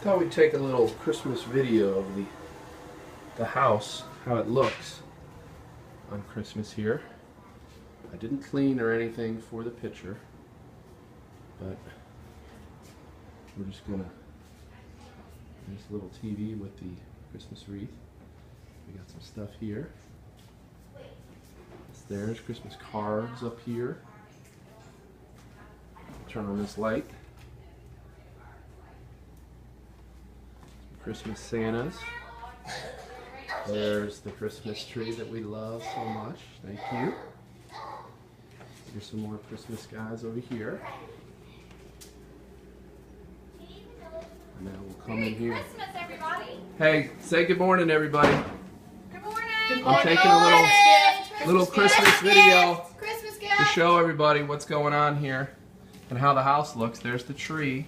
Thought we'd take a little Christmas video of the house, how it looks on Christmas here. I didn't clean or anything for the picture, but we're just gonna, there's a little TV with the Christmas wreath. We got some stuff here. There's Christmas cards up here. Turn on this light. Christmas Santas. There's the Christmas tree that we love so much. Thank you. Here's some more Christmas guys over here. And now we'll come in here. Merry Christmas, everybody. Hey, say good morning, everybody. Good morning. I'm taking a little Christmas video Christmas to gift. show everybody what's going on here and how the house looks. There's the tree.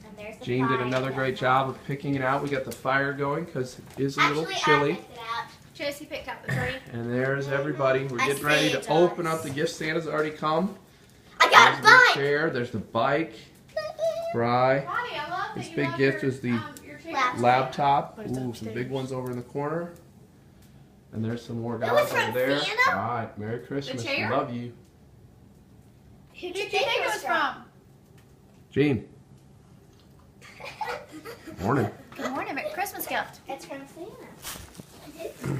And there's the Jean did fire. another great job of picking it out. We got the fire going because it is a little Actually, chilly. I picked it out. Josie picked out the tree. And there's everybody. We're getting ready to open up the gifts. Santa's already come. I got a There's the bike. chair. There's the bike. Bri. Bonnie, I love that This you big love gift your, is the your chicken. laptop. But it's Ooh, some upstairs. big ones over in the corner. And there's some more That was guys over from there. Santa? All right. Merry Christmas. chair? Love you. Who did you think it was from? Jean. Morning. Good morning, Merry Christmas gift. It's from Santa.